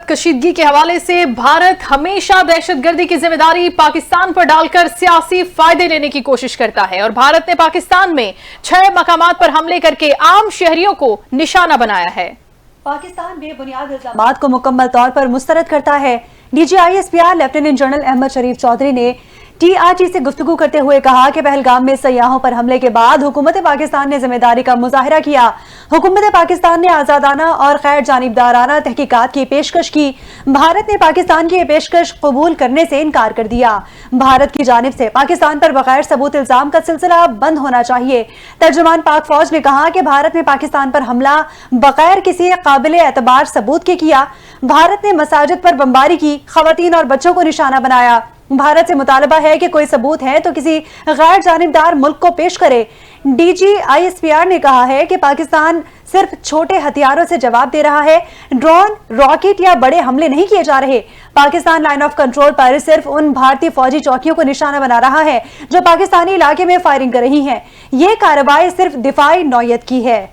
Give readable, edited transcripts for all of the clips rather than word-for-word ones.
कशीदगी के हवाले से भारत हमेशा दहशतगर्दी की जिम्मेदारी पाकिस्तान पर डालकर सियासी फायदे लेने की कोशिश करता है और भारत ने पाकिस्तान में 6 मकामात पर हमले करके आम शहरियों को निशाना बनाया है। पाकिस्तान बेबुनियाद इल्जामात को मुकम्मल तौर पर मुस्तरद करता है। DGISPR लेफ्टिनेंट जनरल अहमद शरीफ चौधरी ने TRT से गुफ्तगू करते हुए कहा कि पहलगाम में सयाहों पर हमले के बाद हुकूमत पाकिस्तान ने जिम्मेदारी का मुजाहरा किया। हुकूमत पाकिस्तान ने आजादाना और गैर जानिबदाराना तहकीकात की पेशकश की। भारत ने पाकिस्तान की ये पेशकश कबूल करने से इनकार कर दिया। भारत की जानिब से पाकिस्तान पर बगैर सबूत इल्जाम का सिलसिला बंद होना चाहिए। तर्जुमान पाक फौज ने कहा कि भारत ने पाकिस्तान पर हमला बगैर किसी काबिल एतबार सबूत के किया। भारत ने मसाजिद पर बमबारी की, खवातीन और बच्चों को निशाना बनाया। भारत से मुतालबा है कि कोई सबूत है तो किसी गैर जानिबदार मुल्क को पेश करे। DGISPR ने कहा है कि पाकिस्तान सिर्फ छोटे हथियारों से जवाब दे रहा है, ड्रोन, रॉकेट या बड़े हमले नहीं किए जा रहे। पाकिस्तान लाइन ऑफ कंट्रोल पर सिर्फ उन भारतीय फौजी चौकियों को निशाना बना रहा है जो पाकिस्तानी इलाके में फायरिंग कर रही हैं। ये कार्रवाई सिर्फ दिफाई नौयत की है।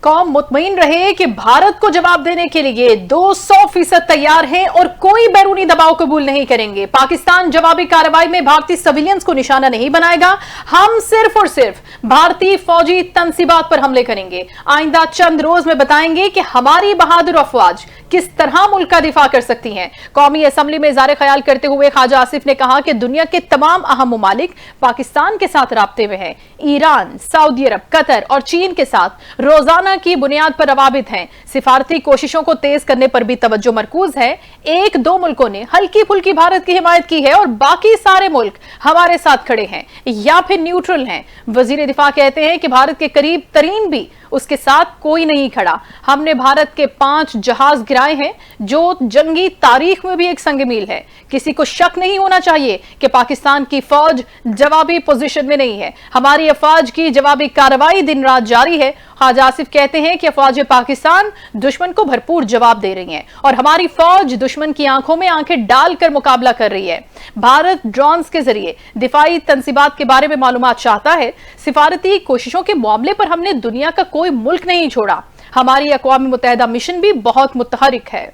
कौम मुतमईन रहे कि भारत को जवाब देने के लिए 200% तैयार हैं और कोई बैरूनी दबाव कबूल नहीं करेंगे। पाकिस्तान जवाबी कार्रवाई में भारतीय सिविलियंस को निशाना नहीं बनाएगा। हम सिर्फ और सिर्फ भारतीय फौजी तनसीबात पर हमले करेंगे। आइंदा चंद रोज में बताएंगे कि हमारी बहादुर अफवाज किस तरह मुल्क का दिफा कर सकती हैं। कौमी असम्बली में इज़हार ख्याल करते हुए ख्वाजा आसिफ ने कहा कि दुनिया के तमाम अहम ममालिक पाकिस्तान के साथ राब्ते में हैं। ईरान, सऊदी अरब, कतर और चीन के साथ रोजाना की बुनियाद पर रवाबित हैं। सिफारती कोशिशों को तेज करने पर भी तवज्जो मरकूज है। 1-2 मुल्कों ने हल्की फुल्की भारत की हिमायत की है और बाकी सारे मुल्क हमारे साथ खड़े हैं या फिर न्यूट्रल हैं। वजीर दिफा कहते हैं कि भारत के करीब तरीन भी उसके साथ कोई नहीं खड़ा। हमने भारत के 5 जहाज गिराए हैं जो जंगी तारीख में भी एक संग मील है। किसी को शक नहीं होना चाहिए कि पाकिस्तान की फौज जवाबी पोजीशन में नहीं है। हमारी अफवाज की जवाबी कार्रवाई दिन रात जारी है। ख्वाजा आसिफ कहते हैं कि अफवाज पाकिस्तान दुश्मन को भरपूर जवाब दे रही है और हमारी फौज दुश्मन की आंखों में आंखें डालकर मुकाबला कर रही है। भारत ड्रोन्स के जरिए दिफाई तनसीबात के बारे में मालूमात चाहता है। सिफारती कोशिशों के मामले पर हमने दुनिया का कोई मुल्क नहीं छोड़ा। हमारी अक़वाम मुत्तहिदा मिशन भी बहुत मुतहरिक है।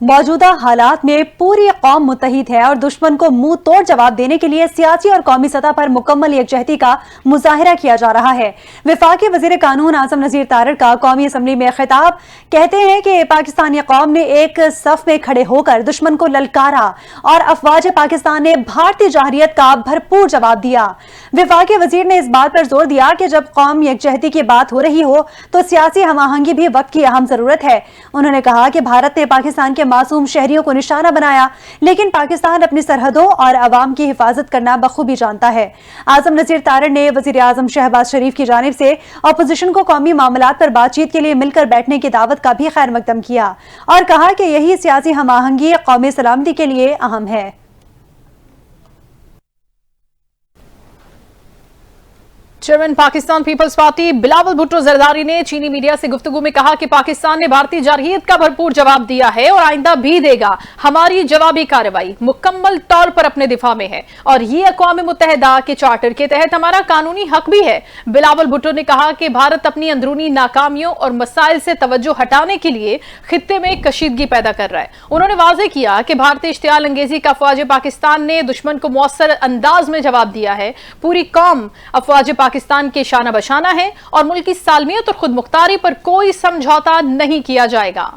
मौजूदा हालात में पूरी कौम मुत्तहिद है और दुश्मन को मुंह तोड़ जवाब देने के लिए सियासी और कौमी सतह पर मुकम्मल यकजहती का मुजाहिरा किया जा रहा है। वफाकी वजीर कानून आजम नज़ीर तारड़ का कौमी असम्बली में खिताब कहते हैं कि पाकिस्तानी कौम ने एक सफ में खड़े होकर दुश्मन को ललकारा और अफवाज पाकिस्तान ने भारतीय जहरियत का भरपूर जवाब दिया। वफाकी वजीर ने इस बात पर जोर दिया कि जब कौम यकजहती की बात हो रही हो तो सियासी हमाहंगी भी वक्त की अहम जरूरत है। उन्होंने कहा कि भारत ने पाकिस्तान के मासूम शहरियों को निशाना बनाया, लेकिन पाकिस्तान अपनी सरहदों और अवाम की हिफाजत करना बखूबी जानता है। आजम नज़ीर तारड़ ने वज़ीर आज़म शहबाज शरीफ की जानिब से अपोजिशन को कौमी मामलात पर बातचीत के लिए मिलकर बैठने की दावत का भी खैर मकदम किया और कहा कि यही सियासी हमाहंगी कौमी सलामती के लिए अहम है। चेयरमैन पाकिस्तान पीपल्स पार्टी बिलावल भुट्टो जरदारी ने चीनी मीडिया से गुफ्तगू में कहा कि पाकिस्तान ने भारतीय जारहियत का भरपूर जवाब दिया है और आइंदा भी देगा। हमारी जवाबी कार्रवाई मुकम्मल तौर पर अपने दिफा में है और ये अक़वाम मुत्तहिदा के चार्टर के तहत हमारा कानूनी हक भी है। बिलावल भुट्टो ने कहा कि भारत अपनी अंदरूनी नाकामियों और मसाइल से तवज्जो हटाने के लिए खित्ते में कशीदगी पैदा कर रहा है। उन्होंने वाज़ेह किया कि भारतीय इश्तियाल अंगेजी का अफवाज पाकिस्तान ने दुश्मन को मौसर अंदाज में जवाब दिया है। पूरी कौम अफवाज पाकिस्तान के शाना बशाना है और मुल्क की सालमियत और खुद मुख्तारी पर कोई समझौता नहीं किया जाएगा।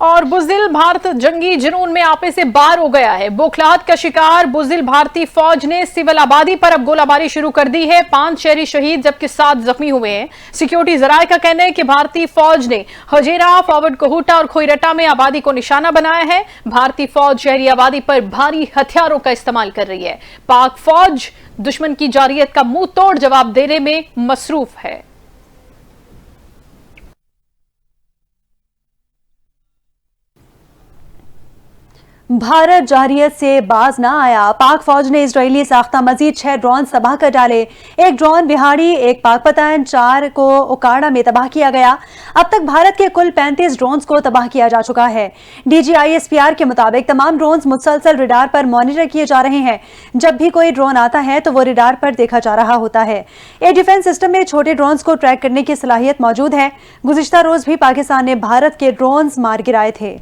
और बुज़दिल भारत जंगी जुनून में आपे से बाहर हो गया है। बौखलाहट का शिकार बुज़दिल भारतीय फौज ने सिविल आबादी पर अब गोलाबारी शुरू कर दी है। 5 शहरी शहीद जबकि 7 जख्मी हुए हैं। सिक्योरिटी जराये का कहना है कि भारतीय फौज ने हजेरा, फॉरवर्ड कोहूटा और खोईरटा में आबादी को निशाना बनाया है। भारतीय फौज शहरी आबादी पर भारी हथियारों का इस्तेमाल कर रही है। पाक फौज दुश्मन की जारियत का मुंह तोड़ जवाब देने में मसरूफ है। भारत जारियत से बाज ना आया। पाक फौज ने इजरायली साख्ता मजीद 6 ड्रोन तबाह कर डाले। एक ड्रोन बिहाड़ी, एक पाकपतन, 4 को उकाड़ा में तबाह किया गया। अब तक भारत के कुल 35 ड्रोन्स को तबाह किया जा चुका है। DGISPR के मुताबिक तमाम ड्रोन्स मुसलसल रडार पर मॉनिटर किए जा रहे हैं। जब भी कोई ड्रोन आता है तो वो रडार पर देखा जा रहा होता है। एयर डिफेंस सिस्टम में छोटे ड्रोन्स को ट्रैक करने की सलाहियत मौजूद है। गुज़िश्ता रोज भी पाकिस्तान ने भारत के ड्रोन्स मार गिराए थे।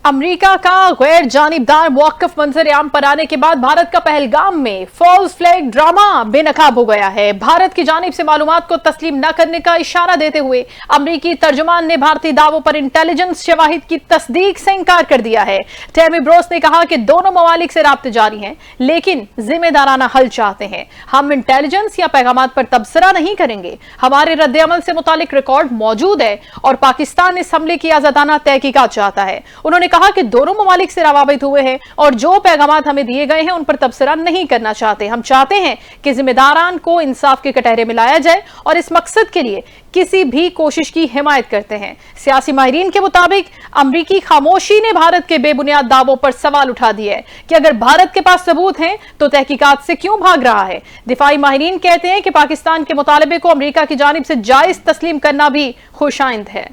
अमेरिका का गैर जानिबदार मौक़िफ़ मंजर-ए-आम पर आने के बाद भारत का पहलगाम में फॉल्स फ्लैग ड्रामा बेनकाब हो गया है। भारत की जानिब से मालूमात को तस्लीम न करने का इशारा देते हुए अमरीकी तर्जुमान ने भारतीय दावों पर इंटेलिजेंस शवाहिद की तस्दीक से इंकार कर दिया है। टेमी ब्रोस ने कहा कि दोनों ममालिक से राब्ते जारी हैं, लेकिन जिम्मेदाराना हल चाहते हैं। हम इंटेलिजेंस या पैगामात पर तबसरा नहीं करेंगे। हमारे रद्द-ए-अमल से मुतालिक रिकॉर्ड मौजूद है और पाकिस्तान इस हमले की आजादाना तहकीकात चाहता है। उन्होंने कहा कि दोनों ममालिक से रवाबित हुए हैं और जो पैगामात हमें दिए गए हैं उन पर तबसरा नहीं करना चाहते। हम चाहते हैं कि जिम्मेदारान को इंसाफ के कटहरे में लाया जाए और इस मकसद के लिए किसी भी कोशिश की हिमायत करते हैं। सियासी माहिरीन के मुताबिक अमरीकी खामोशी ने भारत के बेबुनियाद दावों पर सवाल उठा दिया है कि अगर भारत के पास सबूत हैं तो तहकीकात से क्यों भाग रहा है। दिफाई माहिरीन कहते हैं कि पाकिस्तान के मुतालबे को अमरीका की जानिब से जायज तस्लीम करना भी खुशाइंद है।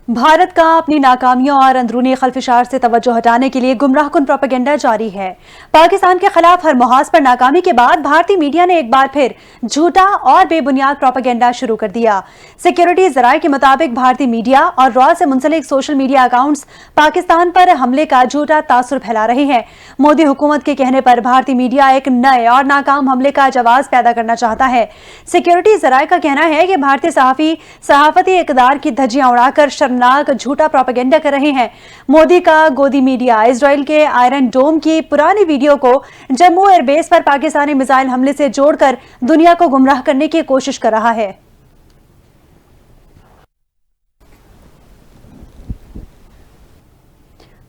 भारत का अपनी नाकामियों और अंदरूनी खलफिशार से तवज्जो हटाने के लिए गुमराहकुन प्रोपेगेंडा जारी है। पाकिस्तान के खिलाफ हर मुहाज पर नाकामी के बाद भारतीय मीडिया ने एक बार फिर झूठा और बेबुनियाद प्रोपेगेंडा शुरू कर दिया। सिक्योरिटी जराये के मुताबिक भारतीय मीडिया और रॉ से मुंसलिक सोशल मीडिया अकाउंट्स पाकिस्तान पर हमले का झूठा तासुर फैला रहे हैं। मोदी हुकूमत के कहने पर भारतीय मीडिया एक नए और नाकाम हमले का जवाब पैदा करना चाहता है। सिक्योरिटी जराये का कहना है कि भारतीय सहाफी सहाफती इक़दार की धज्जियां उड़ाकर नाक झूठा प्रोपेगेंडा कर रहे हैं। मोदी का गोदी मीडिया इजराइल के आयरन डोम की पुरानी वीडियो को जम्मू एयरबेस पर पाकिस्तानी मिसाइल हमले से जोड़कर दुनिया को गुमराह करने की कोशिश कर रहा है।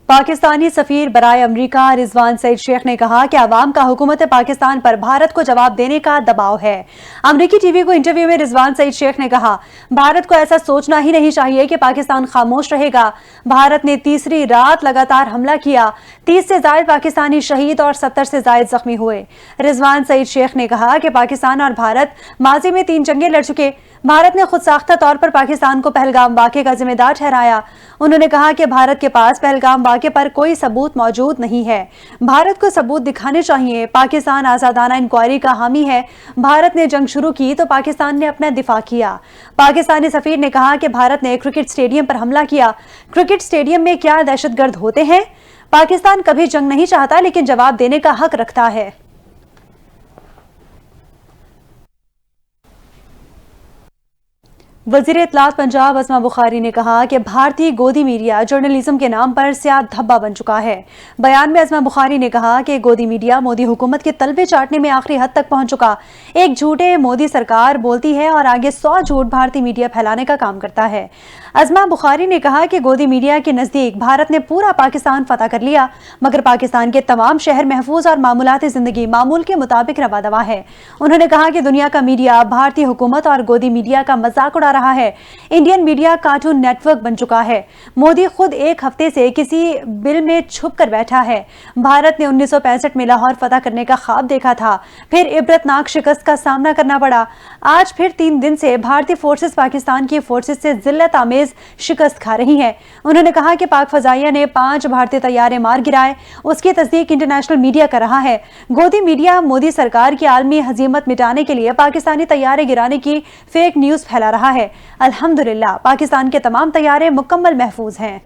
पाकिस्तानी सफीर बराए अमरीका रिजवान सईद शेख ने कहा कि अवाम का हुकूमत पाकिस्तान पर भारत को जवाब देने का दबाव है। अमरीकी टीवी को इंटरव्यू में रिजवान सईद शेख ने कहा, भारत को ऐसा सोचना ही नहीं चाहिए कि पाकिस्तान खामोश रहेगा। भारत ने तीसरी रात लगातार हमला किया, 30 से ज्यादा पाकिस्तानी शहीद और 70 से ज्यादा जख्मी हुए। रिजवान सईद शेख ने कहा कि पाकिस्तान और भारत माजी में 3 जंगें लड़ चुके। भारत ने खुद साख्ता तौर पर पाकिस्तान को पहलगाम वाक़े का जिम्मेदार ठहराया। उन्होंने कहा कि भारत के पास पहलगाम वाक़े पर कोई सबूत मौजूद नहीं है। भारत को सबूत दिखाने चाहिए। पाकिस्तान आज़ादाना इंक्वायरी का हामी है। भारत ने जंग शुरू की तो पाकिस्तान ने अपना दिफा किया। पाकिस्तानी सफीर ने कहा कि भारत ने क्रिकेट स्टेडियम पर हमला किया। क्रिकेट स्टेडियम में क्या दहशतगर्द होते हैं? पाकिस्तान कभी जंग नहीं चाहता, लेकिन जवाब देने का हक रखता है। वज़ीर इत्तलात पंजाब अज़मा बुखारी ने कहा कि भारतीय गोदी मीडिया जर्नलिज्म के नाम पर स्याह धब्बा बन चुका है। बयान में अज़मा बुखारी ने कहा कि गोदी मीडिया मोदी हुकूमत के तलबे चाटने में आखिरी हद तक पहुंच चुका। एक झूठे मोदी सरकार बोलती है और आगे 100 झूठ भारतीय मीडिया फैलाने का काम करता है। अज़मा बुखारी ने कहा कि गोदी मीडिया के नज़दीक भारत ने पूरा पाकिस्तान फतह कर लिया, मगर पाकिस्तान के तमाम शहर महफूज और मामूलाती जिंदगी मामूल के मुताबिक रवा दवा है। उन्होंने कहा कि दुनिया का मीडिया भारतीय हुकूमत और गोदी मीडिया का मजाक उड़ा रहा है। इंडियन मीडिया कार्टून नेटवर्क बन चुका है। मोदी खुद एक हफ्ते से किसी बिल में छुप कर बैठा है। भारत ने 1965 में लाहौर फतह करने का ख्वाब देखा था, फिर इबरतनाक शिकस्त का सामना करना पड़ा। आज फिर 3 दिन से भारतीय फोर्सेस पाकिस्तान की फोर्सेस से जिल्लत आमेज शिकस्त खा रही है। उन्होंने कहा कि पाक फजाइया ने 5 भारतीय तैयारे मार गिराए, उसकी तस्दीक इंटरनेशनल मीडिया कर रहा है। गोदी मीडिया मोदी सरकार की आलमी हजीमत मिटाने के लिए पाकिस्तानी तैयारे गिराने की फेक न्यूज फैला रहा है। अल्हम्दुलिल्लाह पाकिस्तान के तमाम तैयारे मुकम्मल महफूज हैं।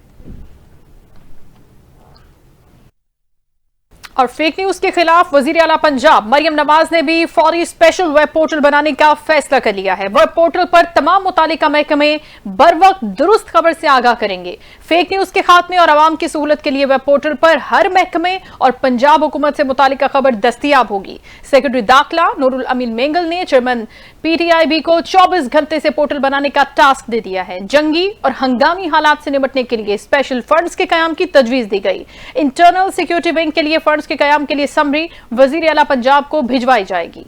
और फेक न्यूज के खिलाफ वजीर आला पंजाब मरियम नवाज ने भी फौरी स्पेशल वेब पोर्टल बनाने का फैसला कर लिया है। वेब पोर्टल पर तमाम मुतालिका महकमे बर वक्त दुरुस्त खबर से आगाह करेंगे। फेक न्यूज के खात्मे और आवाम की सहूलत के लिए वेब पोर्टल पर हर महकमे और पंजाब हुकूमत से मुतालिका खबर दस्तियाब होगी। सेक्रेटरी दाखिला नूरुल अमीन मेंगल ने चेयरमैन PTIB को 24 घंटे से पोर्टल बनाने का टास्क दे दिया है। जंगी और हंगामी हालात से निपटने के लिए स्पेशल फंड्स के कयाम की तजवीज दी गई। इंटरनल सिक्योरिटी विंग के लिए फंड्स के कयाम के लिए समरी वजीर आला पंजाब को भिजवाई जाएगी।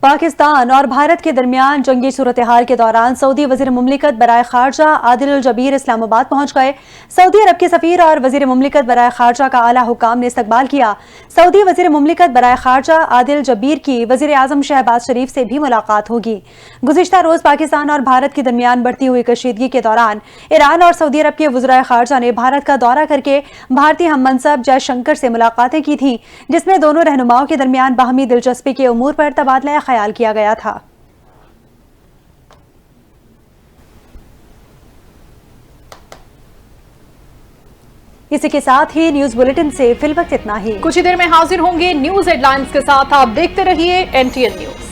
पाकिस्तान और भारत के दरमियान जंगी सूरत-ए-हाल के दौरान सऊदी वज़ीर मुमलिकत बराए खारजा आदिल अल जबीर इस्लामाबाद पहुंच गए। सऊदी अरब के सफीर और वज़ीर मुमलिकत बराए खारजा का आला हुकाम ने इस्तकबाल किया। सऊदी वज़ीर मुमलिकत बराए खारजा आदिल जबीर की वज़ीर आज़म शहबाज शरीफ से भी मुलाकात होगी। गुज़िश्ता रोज़ पाकिस्तान और भारत के दरमियान बढ़ती हुई कशीदगी के दौरान ईरान और सऊदी अरब के वज़राए खारजा ने भारत का दौरा करके भारतीय हम मनसब जयशंकर से मुलाकातें की थी, जिसमें दोनों रहनुमाओं के दरमियान बाहमी दिलचस्पी के उमूर पर तबादला ख्याल किया गया था। इसी के साथ ही न्यूज बुलेटिन से फिलवक्त इतना ही। कुछ ही देर में हाजिर होंगे न्यूज हेडलाइंस के साथ। आप देखते रहिए NTN न्यूज।